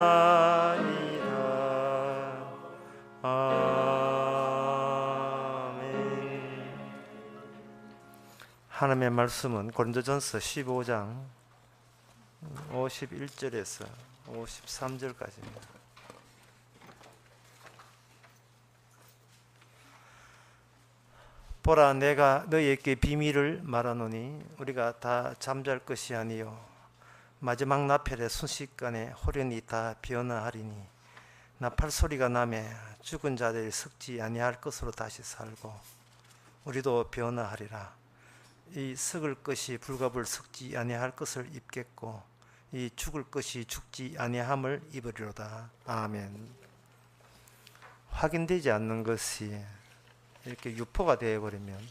아멘. 하나님의 말씀은 고린도전서 15장 51절에서 53절까지입니다. 보라, 내가 너희에게 비밀을 말하노니 우리가 다 잠잘 것이 아니요 마지막 나팔의 순식간에 호련히 다 변화하리니 나팔 소리가 나매 죽은 자들이 썩지 아니할 것으로 다시 살고 우리도 변화하리라. 이 썩을 것이 불갑을 썩지 아니할 것을 입겠고 이 죽을 것이 죽지 아니함을 입으리로다. 아멘. 확인되지 않는 것이 이렇게 유포가 되어버리면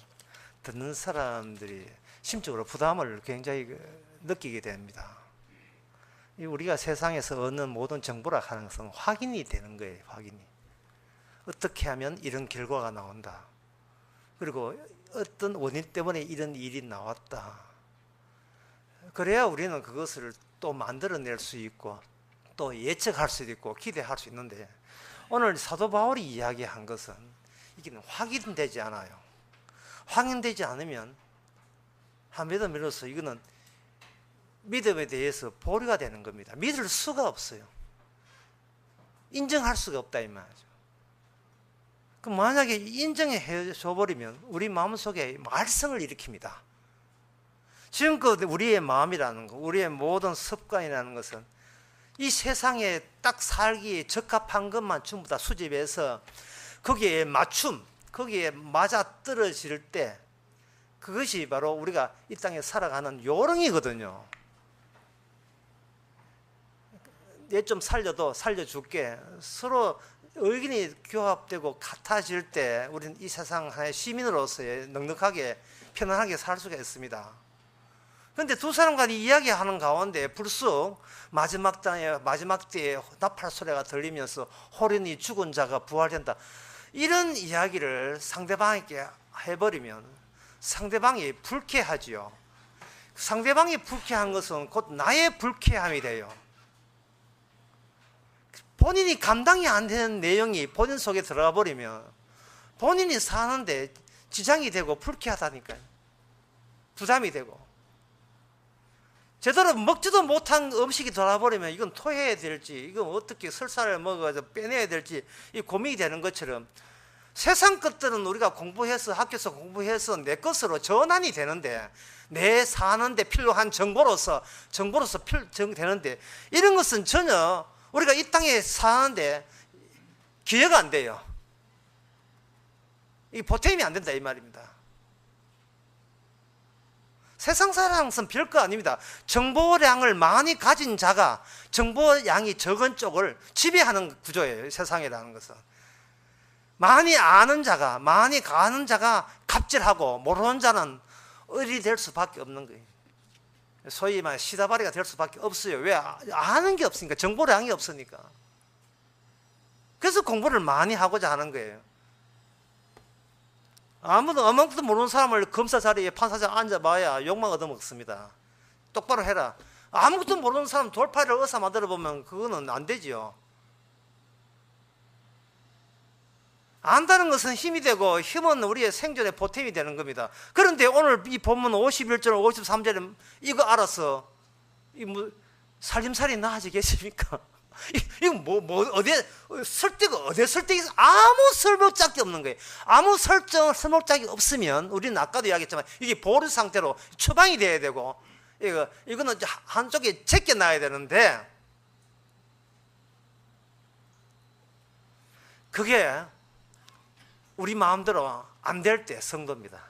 듣는 사람들이 심적으로 부담을 굉장히 느끼게 됩니다. 우리가 세상에서 얻는 모든 정보라 하는 것은 확인이 되는 거예요. 확인이. 어떻게 하면 이런 결과가 나온다. 그리고 어떤 원인 때문에 이런 일이 나왔다. 그래야 우리는 그것을 또 만들어낼 수 있고 또 예측할 수도 있고 기대할 수 있는데, 오늘 사도 바울이 이야기한 것은 이게 확인되지 않아요. 확인되지 않으면 한 믿음 밀어서 이거는 믿음에 대해서 보류가 되는 겁니다. 믿을 수가 없어요. 인정할 수가 없다 이 말이죠. 그 만약에 인정해 줘버리면 우리 마음속에 말썽을 일으킵니다. 지금껏 우리의 마음이라는 것, 우리의 모든 습관이라는 것은 이 세상에 딱 살기에 적합한 것만 전부 다 수집해서 거기에 맞춤, 거기에 맞아 떨어질 때 그것이 바로 우리가 이 땅에 살아가는 요령이거든요. 얘 좀 살려도 살려줄게. 서로 의견이 교합되고 같아질 때 우리는 이 세상 하나의 시민으로서의 넉넉하게 편안하게 살 수가 있습니다. 그런데 두 사람 간이 이야기하는 가운데 불쑥 마지막 때에 나팔 소리가 들리면서 호련히 죽은 자가 부활된다, 이런 이야기를 상대방에게 해버리면 상대방이 불쾌하지요. 상대방이 불쾌한 것은 곧 나의 불쾌함이 돼요. 본인이 감당이 안 되는 내용이 본인 속에 들어가 버리면 본인이 사는데 지장이 되고 불쾌하다니까요. 부담이 되고 제대로 먹지도 못한 음식이 돌아버리면 이건 토해야 될지, 이건 어떻게 설사를 먹어서 빼내야 될지 이 고민이 되는 것처럼 세상 것들은 우리가 공부해서 학교에서 공부해서 내 것으로 전환이 되는데, 내 사는데 필요한 정보로서 되는데, 이런 것은 전혀 우리가 이 땅에 사는데 기회가 안 돼요. 이 보탬이 안 된다 이 말입니다. 세상 사람은 별거 아닙니다. 정보량을 많이 가진 자가 정보량이 적은 쪽을 지배하는 구조예요. 세상이라는 것은 많이 아는 자가, 많이 가는 자가 갑질하고 모르는 자는 을이 될 수밖에 없는 거예요. 소위 말 시다바리가 될 수밖에 없어요. 왜? 아는 게 없으니까, 정보량이 없으니까. 그래서 공부를 많이 하고자 하는 거예요. 아무것도 모르는 사람을 검사 자리에 판사 자리에 앉아봐야 욕만 얻어먹습니다. 똑바로 해라. 아무것도 모르는 사람 돌팔이를 어디서 만들어보면 그거는 안 되지요. 안다는 것은 힘이 되고, 힘은 우리의 생존의 보탬이 되는 겁니다. 그런데 오늘 이 본문 51절 53절에 이거 알아서 살림살이 나아지겠습니까? 이거 어디에 설득이 있어? 아무 설목짝이 없는 거예요. 아무 설목짝이 없으면 우리는 아까도 이야기했지만 이게 보류 상태로 처방이 돼야 되고, 이거는 한쪽에 제껴놔야 되는데, 그게 우리 마음대로 안 될 때 성도입니다.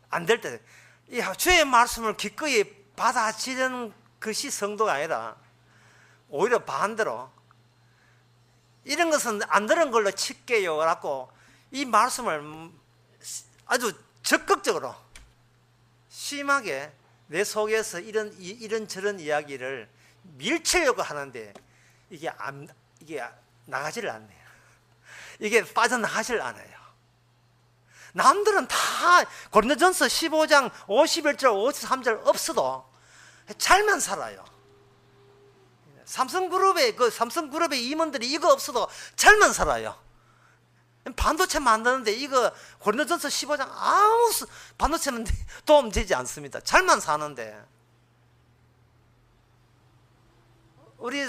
안 될 때 주의 말씀을 기꺼이 받아치는 것이 성도가 아니라 오히려 반대로 이런 것은 안 들은 걸로 칠게요 라고 이 말씀을 아주 적극적으로 심하게 내 속에서 이런저런 이야기를 밀치려고 하는데 이게 나가지를 않네요. 이게 빠져나가질 않아요. 남들은 다 고린도전서 15장 51절 53절 없어도 잘만 살아요. 삼성그룹의 임원들이 이거 없어도 잘만 살아요. 반도체 만드는데 이거 고린도전서 15장 아무 반도체는 도움 되지 않습니다. 잘만 사는데 우리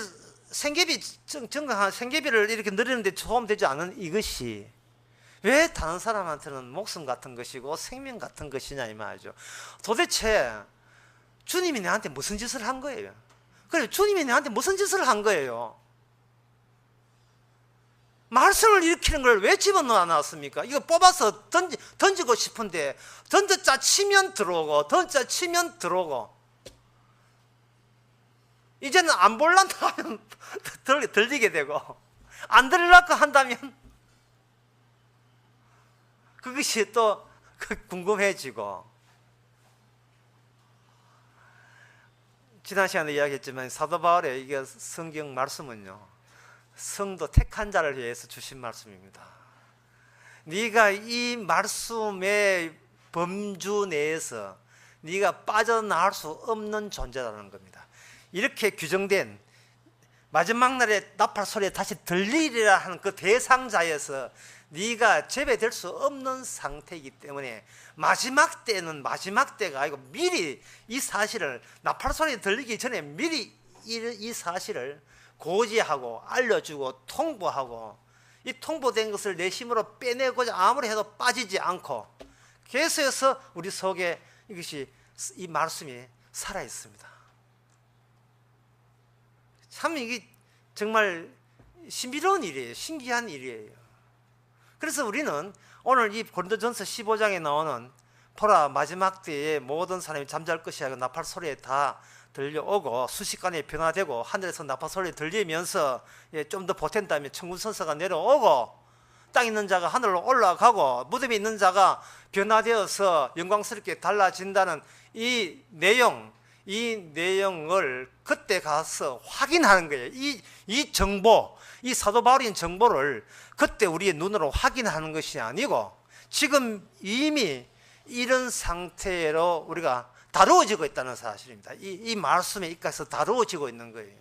생계비 정강한 생계비를 이렇게 늘리는데 도움 되지 않은 이것이 왜 다른 사람한테는 목숨 같은 것이고 생명 같은 것이냐 이 말이죠. 도대체 주님이 내한테 무슨 짓을 한 거예요? 그래, 주님이 내한테 무슨 짓을 한 거예요? 말씀을 일으키는 걸 왜 집어넣어 놨습니까? 이거 뽑아서 던지고 싶은데 던졌자 치면 들어오고 던졌자 치면 들어오고 이제는 안 볼란다 하면 들리게 되고 안 들으려고 한다면 그것이 또 궁금해지고. 지난 시간에 이야기했지만 사도 바울의 이게 성경 말씀은요, 성도 택한 자를 위해서 주신 말씀입니다. 네가 이 말씀의 범주 내에서 네가 빠져나갈 수 없는 존재라는 겁니다. 이렇게 규정된 마지막 날에 나팔 소리에 다시 들리리라 하는 그 대상자에서 네가 제외될 수 없는 상태이기 때문에 마지막 때는 마지막 때가 아니고 미리 이 사실을, 나팔 소리 들리기 전에 미리 이 사실을 고지하고 알려주고 통보하고, 이 통보된 것을 내 힘으로 빼내고자 아무리 해도 빠지지 않고 계속해서 우리 속에 이것이, 이 말씀이 살아 있습니다. 참 이게 정말 신비로운 일이에요. 신기한 일이에요. 그래서 우리는 오늘 이 고린도전서 15장에 나오는 보라 마지막 때에 모든 사람이 잠잘 것이야 나팔 소리에 다 들려오고 순식간에 변화되고 하늘에서 나팔 소리 들리면서 좀 더 보탠다면 천군 천사가 내려오고 땅 있는 자가 하늘로 올라가고 무덤에 있는 자가 변화되어서 영광스럽게 달라진다는 이 내용을 그때 가서 확인하는 거예요. 이 정보, 이 사도 바울인 정보를 그때 우리의 눈으로 확인하는 것이 아니고 지금 이미 이런 상태로 우리가 다루어지고 있다는 사실입니다. 이 말씀에 입각해서 다루어지고 있는 거예요.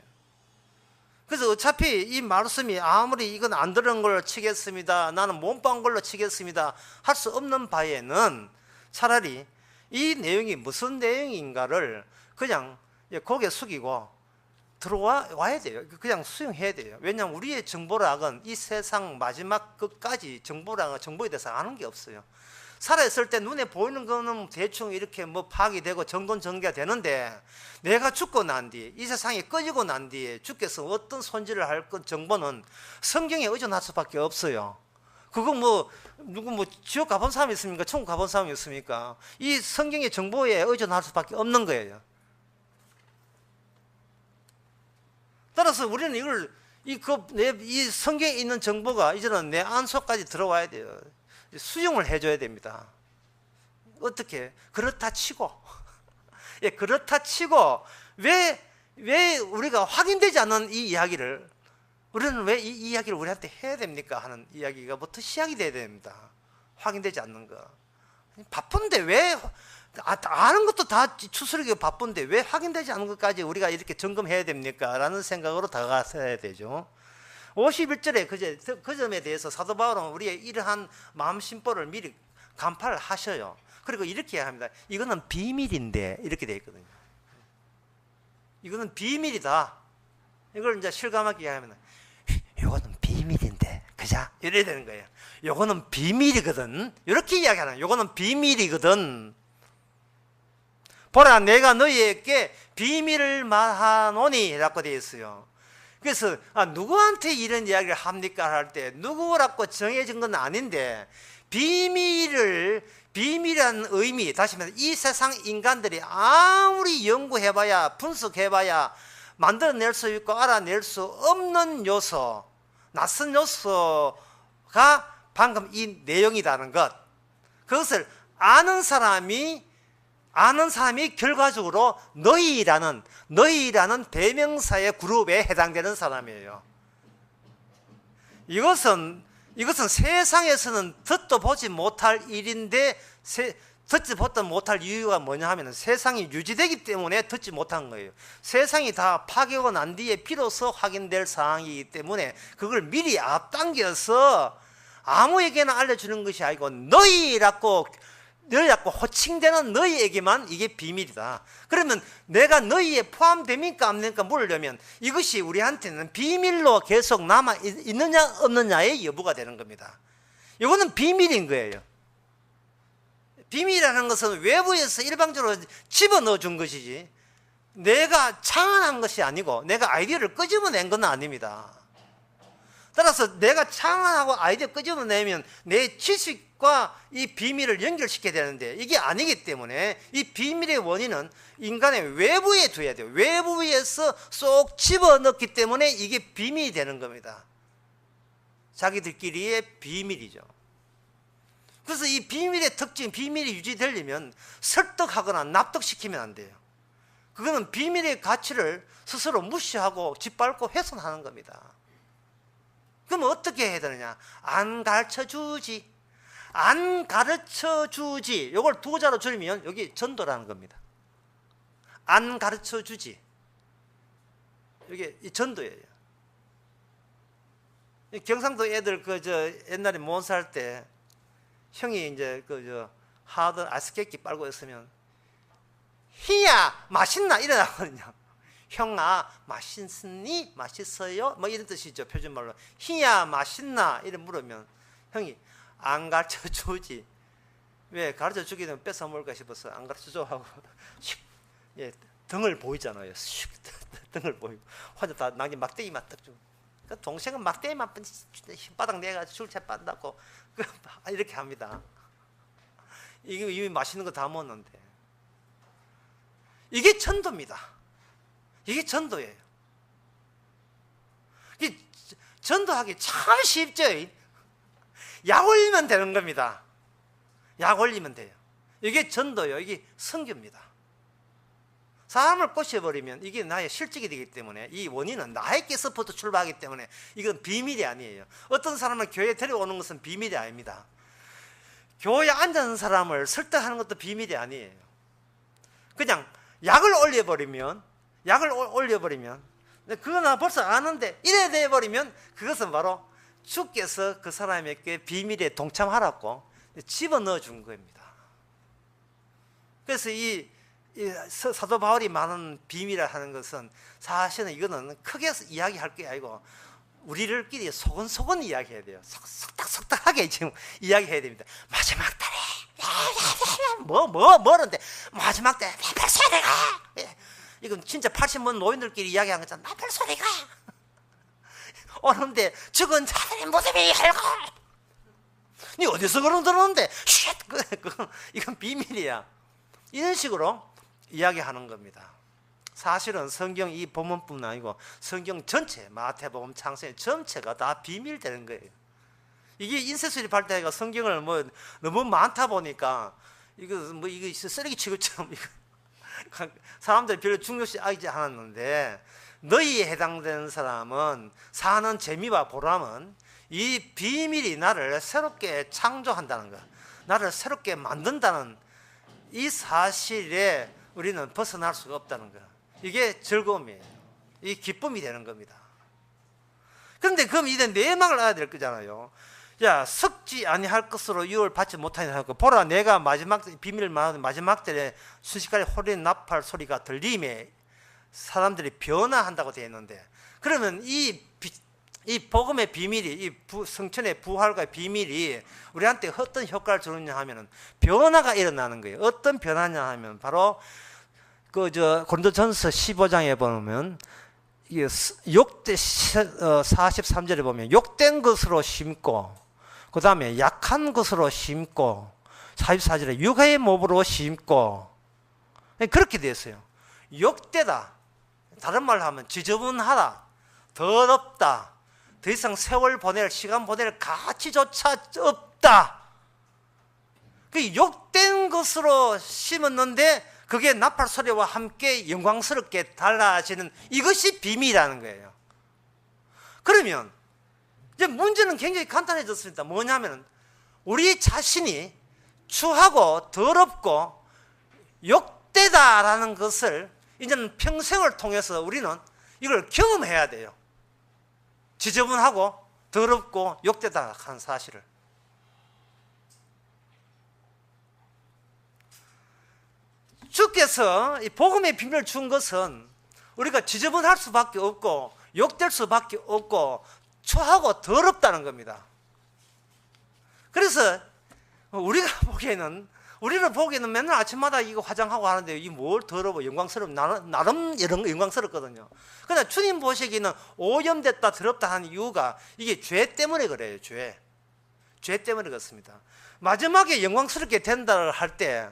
그래서 어차피 이 말씀이 아무리 이건 안 들은 걸로 치겠습니다, 나는 몸빵 걸로 치겠습니다 할 수 없는 바에는 차라리 이 내용이 무슨 내용인가를 그냥 고개 숙이고 들어와야 돼요. 그냥 수용해야 돼요. 왜냐하면 우리의 정보락은 이 세상 마지막 끝까지 정보에 대해서 아는 게 없어요. 살아있을 때 눈에 보이는 거는 대충 이렇게 뭐 파악이 되고 정돈정리가 되는데, 내가 죽고 난 뒤, 이 세상이 꺼지고 난 뒤에 주께서 어떤 손질을 할 것 정보는 성경에 의존할 수밖에 없어요. 그거 누구 지옥 가본 사람이 있습니까? 천국 가본 사람이 있습니까? 이 성경의 정보에 의존할 수밖에 없는 거예요. 따라서 우리는 이 성경에 있는 정보가 이제는 내 안속까지 들어와야 돼요. 수용을 해줘야 됩니다. 어떻게? 그렇다 치고 그렇다 치고 왜 우리가 확인되지 않는 이 이야기를, 우리는 왜 이 이야기를 우리한테 해야 됩니까 하는 이야기가부터 시작이 돼야 됩니다. 확인되지 않는 거. 바쁜데 왜 아는 것도 다 추스르기 바쁜데 왜 확인되지 않은 것까지 우리가 이렇게 점검해야 됩니까? 라는 생각으로 다가가야 되죠. 51절에 그 점에 대해서 사도 바울은 우리의 이러한 마음심보를 미리 간파를 하셔요. 그리고 이렇게 합니다. 이거는 비밀인데, 이렇게 되어 있거든요. 이거는 비밀이다. 이걸 이제 실감하게 하면 이거는 비밀인데, 그자? 이래야 되는 거예요. 이거는 비밀이거든. 이렇게 이야기하는 거예요. 이거는 비밀이거든. 보라, 내가 너희에게 비밀을 말하노니 라고 되어 있어요. 그래서 누구한테 이런 이야기를 합니까 할 때 누구라고 정해진 건 아닌데, 비밀이라는 의미, 다시 말해서 이 세상 인간들이 아무리 연구해봐야 분석해봐야 만들어낼 수 있고 알아낼 수 없는 요소, 낯선 요소가 방금 이 내용이라는 것, 그것을 아는 사람이 결과적으로 너희라는 대명사의 그룹에 해당되는 사람이에요. 이것은 세상에서는 듣도 보지 못할 일인데 듣지 못할 이유가 뭐냐 하면 세상이 유지되기 때문에 듣지 못한 거예요. 세상이 다 파괴하고 난 뒤에 비로소 확인될 사항이기 때문에 그걸 미리 앞당겨서 아무에게나 알려주는 것이 아니고 너희라고 호칭되는 너희에게만 이게 비밀이다. 그러면 내가 너희에 포함됩니까 안 됩니까 물으려면 이것이 우리한테는 비밀로 계속 남아 있느냐 없느냐의 여부가 되는 겁니다. 이거는 비밀인 거예요. 비밀이라는 것은 외부에서 일방적으로 집어넣어 준 것이지 내가 창안한 것이 아니고 내가 아이디어를 끄집어낸 건 아닙니다. 따라서 내가 창안하고 아이디어 끄집어내면 내 지식과 이 비밀을 연결시켜야 되는데 이게 아니기 때문에 이 비밀의 원인은 인간의 외부에 둬야 돼요. 외부에서 쏙 집어넣기 때문에 이게 비밀이 되는 겁니다. 자기들끼리의 비밀이죠. 그래서 이 비밀의 특징, 비밀이 유지되려면 설득하거나 납득시키면 안 돼요. 그거는 비밀의 가치를 스스로 무시하고 짓밟고 훼손하는 겁니다. 그럼 어떻게 해야 되느냐? 안 가르쳐주지. 안 가르쳐주지. 이걸 두 자로 줄이면 여기 전도라는 겁니다. 안 가르쳐주지. 이게 이 전도예요. 경상도 애들 옛날에 몬스 할 때 형이 이제 하던 아이스케이크 빨고 있으면 희야 맛있나 이래 나거든요. 형아 맛있니? 맛있어요? 뭐 이런 뜻이죠. 표준말로 희야 맛있나 이래 물으면 형이 안 가르쳐 주지. 왜 가르쳐 주기는 뺏어 먹을까 싶어서 안 가르쳐 줘 하고 예, 등을 보이잖아요. 등을 보이고 혼자 다 나중에 막대기만 딱 주고 동생은 막대기만 혓바닥 내가지고 줄채 빤다고 이렇게 합니다. 이게 이미 맛있는 거 다 먹었는데 이게 전도입니다. 이게 전도예요. 이게 전도하기 참 쉽죠. 약 올리면 되는 겁니다. 약 올리면 돼요. 이게 전도예요. 이게 선교입니다. 사람을 꼬셔버리면 이게 나의 실직이 되기 때문에 이 원인은 나에게서부터 출발하기 때문에 이건 비밀이 아니에요. 어떤 사람을 교회에 데려오는 것은 비밀이 아닙니다. 교회에 앉은 사람을 설득하는 것도 비밀이 아니에요. 그냥 약을 올려버리면 그거 나 벌써 아는데 이래 돼버리면 그것은 바로 주께서 그 사람에게 비밀에 동참하라고 집어넣어 준 겁니다. 그래서 이 사도 바울이 말하는 비밀이라 하는 것은 사실은 이거는 크게 이야기할 게 아니고 우리들끼리 소곤소곤 이야기해야 돼요. 속닥속닥하게 지금 이야기해야 됩니다. 마지막 달에 뭐는데 마지막 때 나팔소리가 이건 진짜 80번 노인들끼리 이야기한 거잖아. 나팔소리가 오는데 죽은 자들의 무덤이 열고 니 어디서 그런 들었는데 쉿 이건 비밀이야. 이런 식으로 이야기하는 겁니다. 사실은 성경 이 본문뿐만 아니고 성경 전체 마태복음 창세기 전체가 다 비밀되는 거예요. 이게 인쇄술이 발달해가 성경을 너무 많다 보니까 이거 쓰레기 취급처럼 사람들이 별로 중요시 여기지 않았는데 너희에 해당되는 사람은 사는 재미와 보람은 이 비밀이 나를 새롭게 창조한다는 것, 나를 새롭게 만든다는 이 사실에 우리는 벗어날 수가 없다는 것. 이게 즐거움이에요. 이 기쁨이 되는 겁니다. 그런데 그럼 이제 내막을 알아야 될 거잖아요. 야, 섞지 아니할 것으로 유혹을 받지 못하니 하고 보라 내가 마지막 비밀을 말하는 마지막 때에 순식간에 호린 나팔 소리가 들림에 사람들이 변화한다고 되어 있는데 그러면 이 복음의 비밀이 이 성천의 부활과의 비밀이 우리한테 어떤 효과를 주느냐 하면은 변화가 일어나는 거예요. 어떤 변화냐 하면 바로 고린도전서 15장에 보면 욕대 43절에 보면 욕된 것으로 심고 그 다음에 약한 것으로 심고 44절에 육의 몸으로 심고 그렇게 되었어요. 욕되다. 다른 말로 하면 지저분하다. 더럽다. 더 이상 세월 보낼 시간 보낼 가치조차 없다. 그 욕된 것으로 심었는데 그게 나팔 소리와 함께 영광스럽게 달라지는 이것이 비밀이라는 거예요. 그러면 이제 문제는 굉장히 간단해졌습니다. 뭐냐면 우리 자신이 추하고 더럽고 욕되다라는 것을 이제는 평생을 통해서 우리는 이걸 경험해야 돼요. 지저분하고 더럽고 욕되다 하는 사실을. 주께서 이 복음의 비밀을 준 것은 우리가 지저분할 수밖에 없고 욕될 수밖에 없고 추하고 더럽다는 겁니다. 그래서 우리는 보기에는 맨날 아침마다 이거 화장하고 하는데 이 뭘 더러워 영광스러워 나름 영광스럽거든요. 그러나 주님 보시기에는 오염됐다 더럽다 하는 이유가 이게 죄 때문에 그래요. 죄 때문에 그렇습니다. 마지막에 영광스럽게 된다 할 때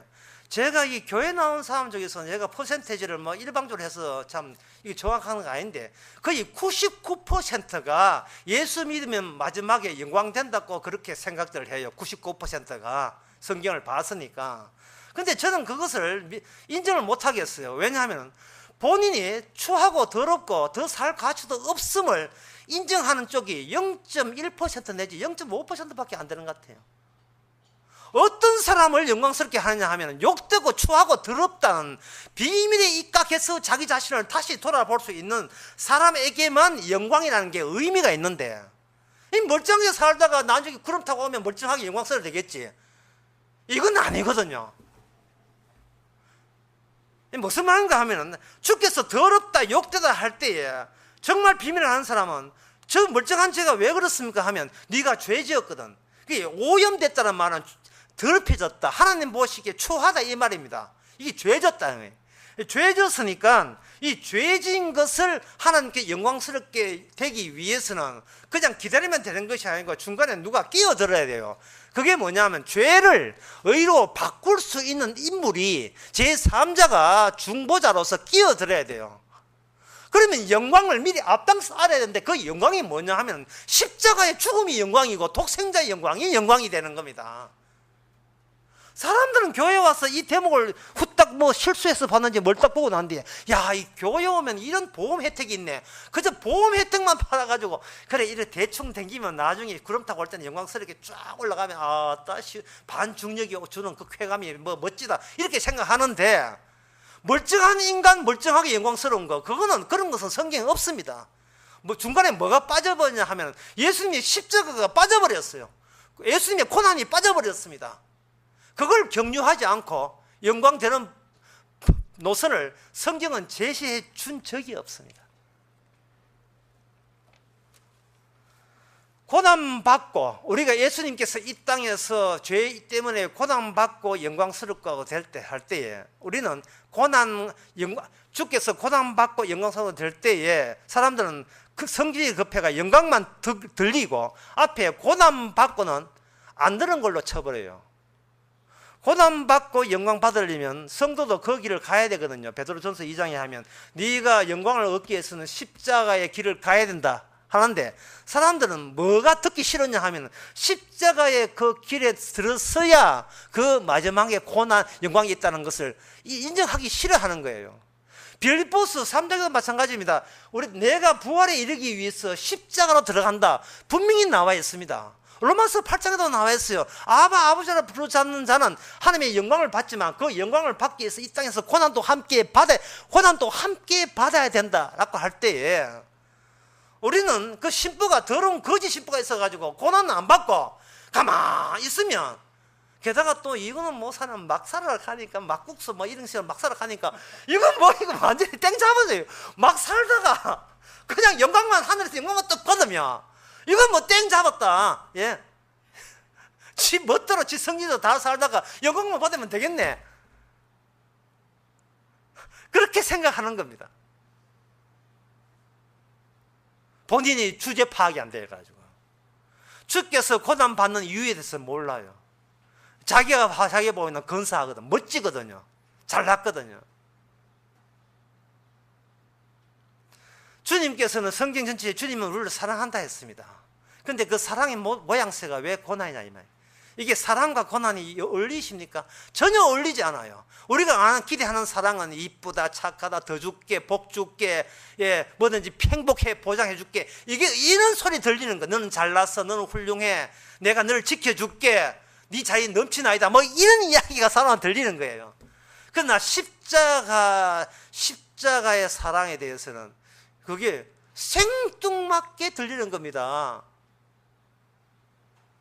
제가 이 교회 나온 사람 중에서는 제가 퍼센테이지를 뭐 일방적으로 해서 참 이게 정확한 건 아닌데 거의 99%가 예수 믿으면 마지막에 영광 된다고 그렇게 생각들 해요. 99%가 성경을 봤으니까. 근데 저는 그것을 인정을 못 하겠어요. 왜냐하면 본인이 추하고 더럽고 더 살 가치도 없음을 인정하는 쪽이 0.1% 내지 0.5%밖에 안 되는 것 같아요. 어떤 사람을 영광스럽게 하느냐 하면 욕되고 추하고 더럽다는 비밀에 입각해서 자기 자신을 다시 돌아볼 수 있는 사람에게만 영광이라는 게 의미가 있는데 이 멀쩡하게 살다가 나중에 구름 타고 오면 멀쩡하게 영광스러워 되겠지. 이건 아니거든요. 무슨 말인가 하면 주께서 더럽다 욕되다 할 때에 정말 비밀을 하는 사람은 저 멀쩡한 죄가 왜 그렇습니까 하면 네가 죄 지었거든. 그게 오염됐다는 말은 더럽혀졌다. 하나님 보시기에 추하다 이 말입니다. 이게 죄졌다. 죄졌으니까 이 죄진 것을 하나님께 영광스럽게 되기 위해서는 그냥 기다리면 되는 것이 아니고 중간에 누가 끼어들어야 돼요. 그게 뭐냐면 죄를 의로 바꿀 수 있는 인물이 제3자가 중보자로서 끼어들어야 돼요. 그러면 영광을 미리 앞당서 알아야 되는데 그 영광이 뭐냐 하면 십자가의 죽음이 영광이고 독생자의 영광이 되는 겁니다. 사람들은 교회 와서 이 대목을 후딱 뭐 실수해서 봤는지 멀딱 보고 난 뒤에 야, 이 교회 오면 이런 보험 혜택이 있네. 그저 보험 혜택만 받아가지고 그래 이렇게 대충 댕기면 나중에 구름 타고 올 때는 영광스럽게 쫙 올라가면 아, 다시 반중력이 주는 그 쾌감이 뭐 멋지다 이렇게 생각하는데 멀쩡한 인간 멀쩡하게 영광스러운 거 그거는 그런 것은 성경에 없습니다. 뭐 중간에 뭐가 빠져버리냐 하면 예수님의 십자가가 빠져버렸어요. 예수님의 고난이 빠져버렸습니다. 그걸 격려하지 않고 영광되는 노선을 성경은 제시해 준 적이 없습니다. 고난받고 우리가 예수님께서 이 땅에서 죄 때문에 고난받고 영광스럽고 할 때에 우리는 주께서 고난받고 영광스럽고 될 때에 사람들은 그 성질이 급해가 영광만 들리고 앞에 고난받고는 안 되는 걸로 쳐버려요. 고난받고 영광 받으려면 성도도 그 길을 가야 되거든요. 베드로전서 2장에 하면 네가 영광을 얻기 위해서는 십자가의 길을 가야 된다 하는데 사람들은 뭐가 듣기 싫었냐 하면 십자가의 그 길에 들어서야 그 마지막에 고난 영광이 있다는 것을 인정하기 싫어하는 거예요. 빌립보서 3장에도 마찬가지입니다. 내가 부활에 이르기 위해서 십자가로 들어간다 분명히 나와 있습니다. 로마서 8장에도 나와 있어요. 아버지라 부르짖는 자는 하나님의 영광을 받지만 그 영광을 받기 위해서 이 땅에서 고난도 함께 받아야 된다라고 할 때에 우리는 그 신부가 더러운 거짓 신부가 있어가지고 고난은 안 받고 가만히 있으면 게다가 또 이거는 뭐 사람 막 살아라 하니까 막국수 뭐 이런 식으로 막 살아라 하니까 이거 완전히 땡 잡아져요. 막 살다가 그냥 영광만 하늘에서 영광만 뚝 받으면 이건 뭐 땡 잡았다. 예. 지 멋대로 지 성질도 다 살다가 영광만 받으면 되겠네. 그렇게 생각하는 겁니다. 본인이 주제 파악이 안 돼가지고 주께서 고난받는 이유에 대해서 몰라요. 자기가 보면 근사하거든, 멋지거든요, 잘났거든요. 주님께서는 성경 전체에 주님은 우리를 사랑한다 했습니다. 그런데 그 사랑의 모양새가 왜 고난이냐 이 말이에요. 이게 사랑과 고난이 어울리십니까? 전혀 어울리지 않아요. 우리가 아는 기대하는 사랑은 이쁘다, 착하다, 더 줄게, 복 줄게, 예, 뭐든지 행복해 보장해 줄게, 이게 이런 소리 들리는 거. 너는 잘났어, 너는 훌륭해, 내가 너를 지켜줄게, 네 자유 넘치나이다. 뭐 이런 이야기가 사람한테 들리는 거예요. 그러나 십자가의 사랑에 대해서는 그게 생뚱맞게 들리는 겁니다.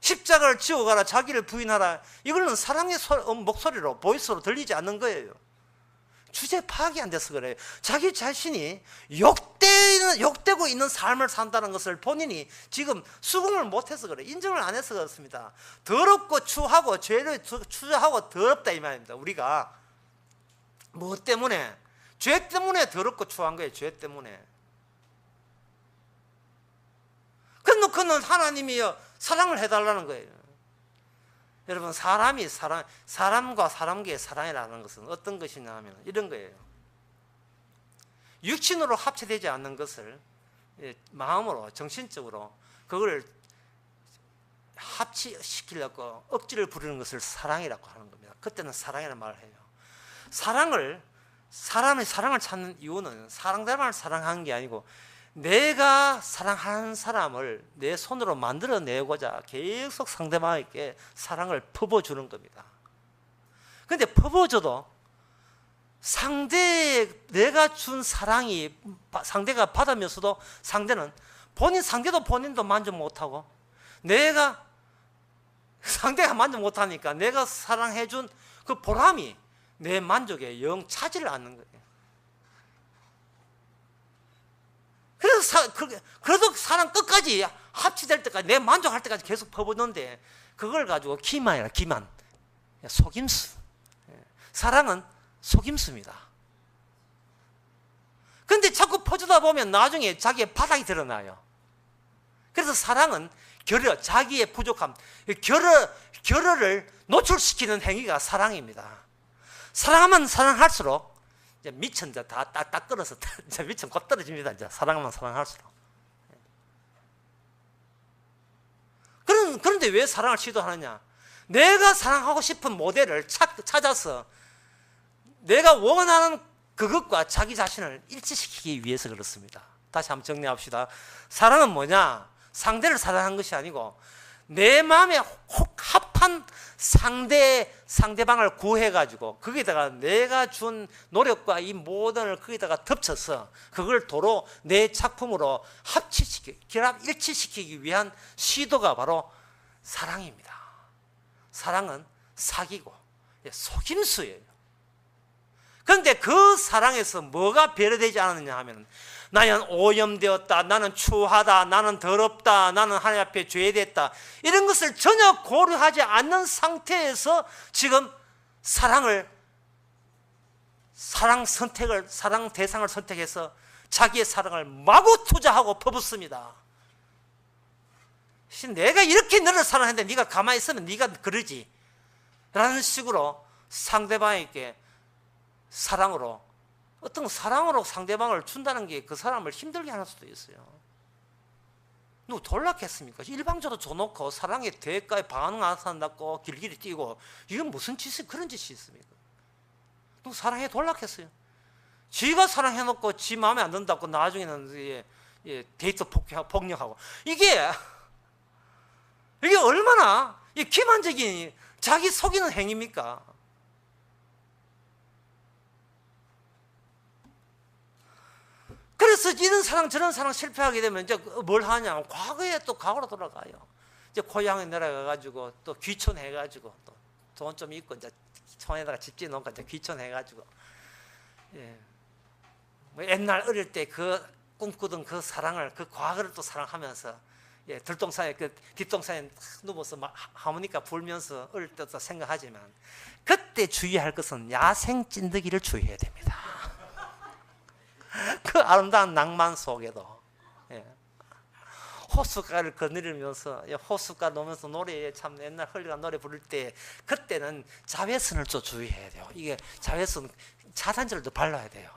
십자가를 지고 가라, 자기를 부인하라. 이거는 사랑의 목소리로, 보이스로 들리지 않는 거예요. 주제 파악이 안 돼서 그래요. 자기 자신이 욕되고 있는 삶을 산다는 것을 본인이 지금 수긍을 못해서 그래요. 인정을 안 해서 그렇습니다. 더럽고 추하고 죄를 추하고 더럽다 이 말입니다. 우리가 뭐 때문에? 죄 때문에 더럽고 추한 거예요. 죄 때문에. 그래놓고는 하나님이 사랑을 해달라는 거예요. 여러분, 사람과 사람과의 사랑이라는 것은 어떤 것이냐 하면 이런 거예요. 육신으로 합체되지 않는 것을 마음으로, 정신적으로 그걸 합치시키려고 억지를 부리는 것을 사랑이라고 하는 겁니다. 그때는 사랑이라는 말을 해요. 사람이 사랑을 찾는 이유는 상대방을 사랑하는 게 아니고 내가 사랑하는 사람을 내 손으로 만들어내고자 계속 상대방에게 사랑을 퍼부어주는 겁니다. 그런데 퍼부어줘도 내가 준 사랑이 상대가 받으면서도 상대도 본인도 만족 못하고 상대가 만족 못하니까 내가 사랑해준 그 보람이 내 만족에 영 차지를 않는 거예요. 그래도 사랑 끝까지 합치될 때까지 내 만족할 때까지 계속 퍼붓는데 그걸 가지고 기만이라 기만, 속임수. 사랑은 속임수입니다. 그런데 자꾸 퍼주다 보면 나중에 자기의 바닥이 드러나요. 그래서 사랑은 자기의 부족함, 결여를 노출시키는 행위가 사랑입니다. 사랑하면 사랑할수록 미천 다 딱 끌어서 미천 곧 떨어집니다. 이제 사랑하면 사랑할수록. 그런데 왜 사랑을 시도하느냐? 내가 사랑하고 싶은 모델을 찾아서 내가 원하는 그것과 자기 자신을 일치시키기 위해서 그렇습니다. 다시 한번 정리합시다. 사랑은 뭐냐? 상대를 사랑하는 것이 아니고 내 마음에 합한 상대방을 구해가지고 거기다가 내가 준 노력과 이 모든을 거기다가 덮쳐서 그걸 도로 내 작품으로 일치시키기 위한 시도가 바로 사랑입니다. 사랑은 사기고 속임수예요. 그런데 그 사랑에서 뭐가 배려되지 않았느냐 하면 나는 오염되었다, 나는 추하다, 나는 더럽다, 나는 하나님 앞에 죄됐다, 이런 것을 전혀 고려하지 않는 상태에서 지금 사랑 대상을 선택해서 자기의 사랑을 마구 투자하고 퍼붓습니다. 내가 이렇게 너를 사랑했는데 네가 가만히 있으면 네가 그러지 라는 식으로 상대방에게 어떤 사랑으로 상대방을 준다는 게 그 사람을 힘들게 하는 수도 있어요. 누구 돌락했습니까? 일방적으로 줘놓고 사랑의 대가에 반응 안 한다고 길길이 뛰고 이건 무슨 그런 짓이 있습니까? 누구 사랑에 돌락했어요. 지가 사랑해놓고 지 마음에 안 든다고 나중에는 데이트 폭력하고 이게 얼마나 기만적인 자기 속이는 행위입니까? 그래서 이런 사랑 저런 사랑 실패하게 되면 이제 뭘 하냐? 과거에 또 과거로 돌아가요. 이제 고향에 내려가가지고 또 귀촌해가지고 또 돈 좀 있고 이제 촌에다가 집 지어놓고 이제 귀촌해가지고 뭐 옛날 어릴 때 그 꿈꾸던 그 사랑을 그 과거를 또 사랑하면서 들동산에 뒷동산에 누워서 막 하모니카 불면서 어릴 때도 생각하지만 그때 주의할 것은 야생 찐득이를 주의해야 됩니다. 그 아름다운 낭만 속에도 호숫가를 거느리면서 호숫가 놓으면서 노래 참 옛날 헐리가 노래 부를 때 그때는 자외선을 좀 주의해야 돼요. 이게 자외선 차단제를 발라야 돼요.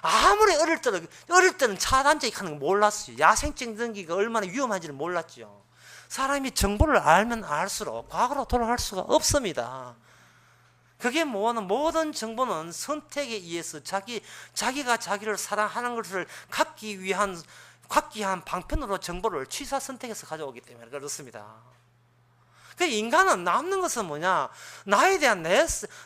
아무리 어릴 때는 차단제 하는 거 몰랐어요. 야생증등기가 얼마나 위험한지를 몰랐죠. 사람이 정보를 알면 알수록 과거로 돌아갈 수가 없습니다. 그게 모든 정보는 선택에 의해서 자기가 자기를 사랑하는 것을 갖기 위한 방편으로 정보를 취사 선택해서 가져오기 때문에 그렇습니다. 그 인간은 남는 것은 뭐냐? 나에 대한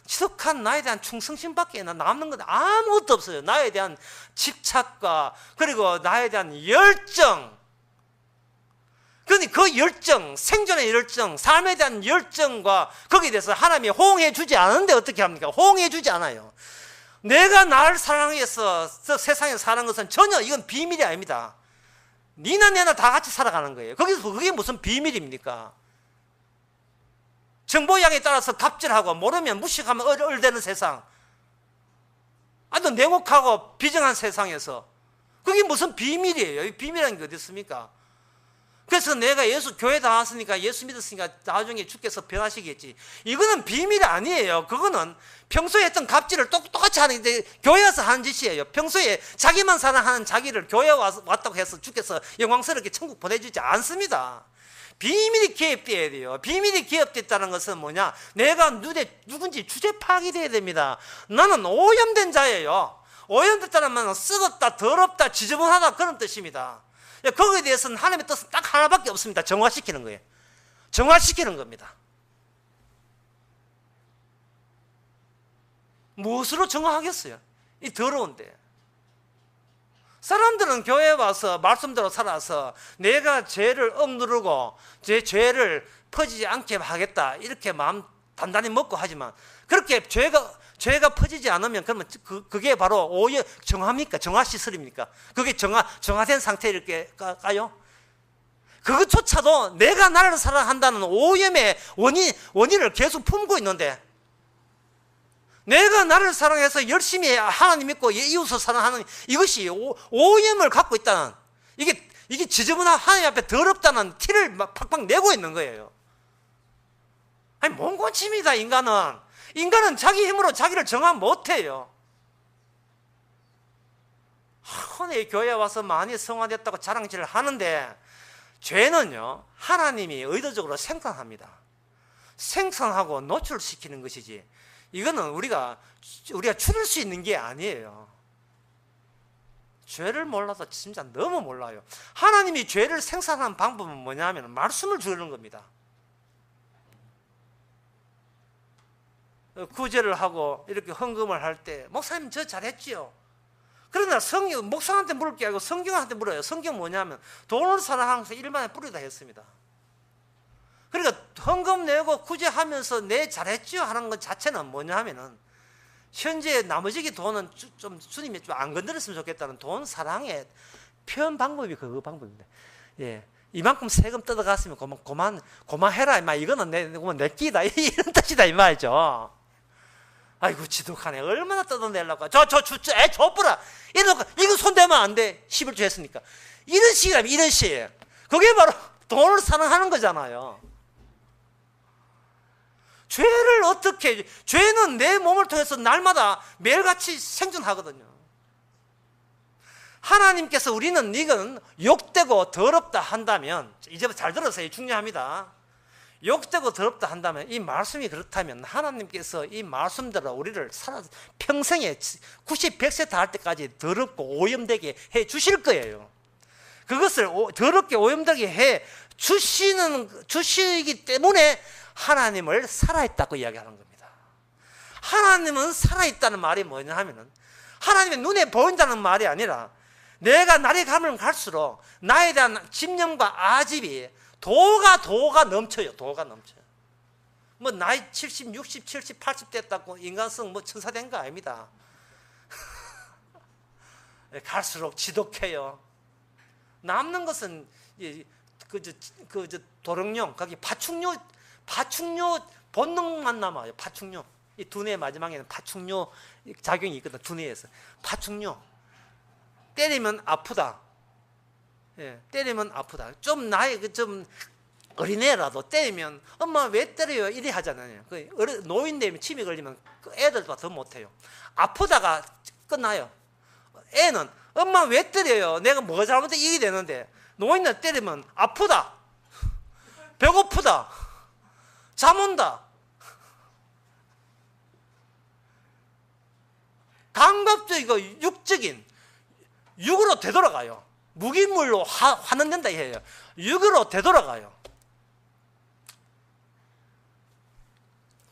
지독한 나에 대한 충성심밖에 남는 건 아무것도 없어요. 나에 대한 집착과 그리고 나에 대한 열정. 그러니 그 열정, 생존의 열정, 삶에 대한 열정과 거기에 대해서 하나님이 호응해 주지 않은데 어떻게 합니까? 호응해 주지 않아요. 내가 나를 사랑해서 세상에 사는 것은 전혀 이건 비밀이 아닙니다. 니나 내나 다 같이 살아가는 거예요. 거기서 그게 무슨 비밀입니까? 정보양에 따라서 갑질하고 모르면 무식하면 얼대는 세상, 아주 냉혹하고 비정한 세상에서 그게 무슨 비밀이에요? 이 비밀이라는 게 어디 있습니까? 그래서 내가 교회 나왔으니까 예수 믿었으니까 나중에 주께서 변하시겠지. 이거는 비밀이 아니에요. 그거는 평소에 했던 갑질을 똑같이 하는 게 교회 와서 하는 짓이에요. 평소에 자기만 사랑하는 자기를 교회 왔다고 해서 주께서 영광스럽게 천국 보내주지 않습니다. 비밀이 개입되어야 돼요. 비밀이 개입됐다는 것은 뭐냐? 내가 누군지 주제 파악이 돼야 됩니다. 나는 오염된 자예요. 오염됐다는 말은 썩었다, 더럽다, 지저분하다 그런 뜻입니다. 거기에 대해서는 하나님의 뜻은 딱 하나밖에 없습니다. 정화시키는 거예요. 정화시키는 겁니다. 무엇으로 정화하겠어요? 이 더러운데. 사람들은 교회에 와서 말씀대로 살아서 내가 죄를 억누르고 제 죄를 퍼지지 않게 하겠다 이렇게 마음 단단히 먹고 하지만 그렇게 죄가 퍼지지 않으면 그러면 그게 바로 정화입니까? 정화시설입니까? 그게 정화된 상태일까요? 그것조차도 내가 나를 사랑한다는 오염의 원인을 계속 품고 있는데 내가 나를 사랑해서 열심히 하나님 믿고 이웃을 사랑하는 이것이 오염을 갖고 있다는 이게 지저분한 하나님 앞에 더럽다는 티를 막 팍팍 내고 있는 거예요. 아니 몽고칩니다. 인간은 자기 힘으로 자기를 정화 못해요. 내 교회에 와서 많이 성화됐다고 자랑질을 하는데 죄는요 하나님이 의도적으로 생산합니다. 생산하고 노출시키는 것이지 이거는 우리가 줄일 수 있는 게 아니에요. 죄를 몰라서 진짜 너무 몰라요. 하나님이 죄를 생산하는 방법은 뭐냐면 말씀을 주는 겁니다. 구제를 하고 이렇게 헌금을 할 때 목사님 저 잘했지요. 그러나 목사한테 물을 게 아니고 성경한테 물어요. 성경 뭐냐면 돈을 사랑하는 것을 일반에 뿌리다 했습니다. 그러니까 헌금 내고 구제하면서 내 잘했지요 하는 것 자체는 뭐냐 하면은 현재 나머지 돈은 좀 주님이 좀 안 건드렸으면 좋겠다는 돈 사랑의 표현 방법이 그 방법입니다. 예. 이만큼 세금 뜯어갔으면 그만해라 임마. 이거는 내 끼다 이런 뜻이다 이 말이죠. 아이고 지독하네. 얼마나 뜯어내려고. 줘버라. 이거 손대면 안 돼. 11조 했으니까. 이런 식이라면 이런 식. 그게 바로 돈을 사랑하는 거잖아요. 죄는 내 몸을 통해서 날마다 매일같이 생존하거든요. 하나님께서 우리는 이건 욕되고 더럽다 한다면 이제부터 잘 들으세요. 중요합니다. 욕되고 더럽다 한다면 이 말씀이 그렇다면 하나님께서 이 말씀대로 우리를 평생에 90, 100세 다 할 때까지 더럽고 오염되게 해 주실 거예요. 그것을 더럽게 오염되게 해 주시기 때문에 하나님을 살아있다고 이야기하는 겁니다. 하나님은 살아있다는 말이 뭐냐 하면은 하나님의 눈에 보인다는 말이 아니라 내가 날이 가면 갈수록 나에 대한 집념과 아집이 도가 넘쳐요. 도가 넘쳐요. 뭐 나이 70, 60, 70, 80 됐다고 인간성 뭐 천사 된 거 아닙니다. 갈수록 지독해요. 남는 것은 도령령, 거기 파충류 본능만 남아요. 파충류. 이 두뇌 마지막에는 파충류 작용이 있거든. 두뇌에서 파충류. 때리면 아프다. 예, 때리면 아프다. 좀 어린애라도 때리면 엄마 왜 때려요? 이래 하잖아요. 노인 되면 침이 걸리면 애들보다 더 못해요. 아프다가 끝나요. 애는 엄마 왜 때려요? 내가 뭐가 잘못해? 이게 되는데 노인은 때리면 아프다. 배고프다. 잠 온다. 감각적이고 육적인 육으로 되돌아가요. 무기물로 화는 된다 해요. 육으로 되돌아가요.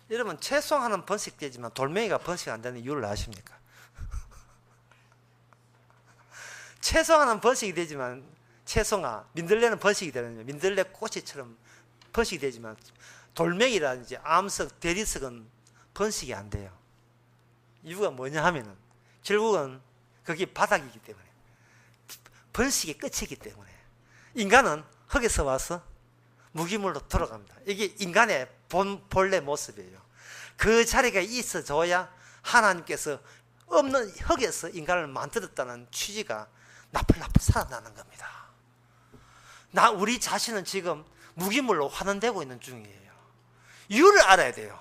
여러분 채송화는 번식되지만 돌멩이가 번식 안 되는 이유를 아십니까? 채송화는 번식이 되지만 채송화, 민들레는 번식이 되는 민들레 꽃이처럼 번식이 되지만 돌멩이라든지 암석, 대리석은 번식이 안 돼요. 이유가 뭐냐 하면은 결국은 그게 바닥이기 때문에 번식의 끝이기 때문에 인간은 흙에서 와서 무기물로 돌아갑니다. 이게 인간의 본래 모습이에요. 그 자리가 있어줘야 하나님께서 없는 흙에서 인간을 만들었다는 취지가 나풀나풀 살아나는 겁니다. 우리 자신은 지금 무기물로 환원되고 있는 중이에요. 이유를 알아야 돼요.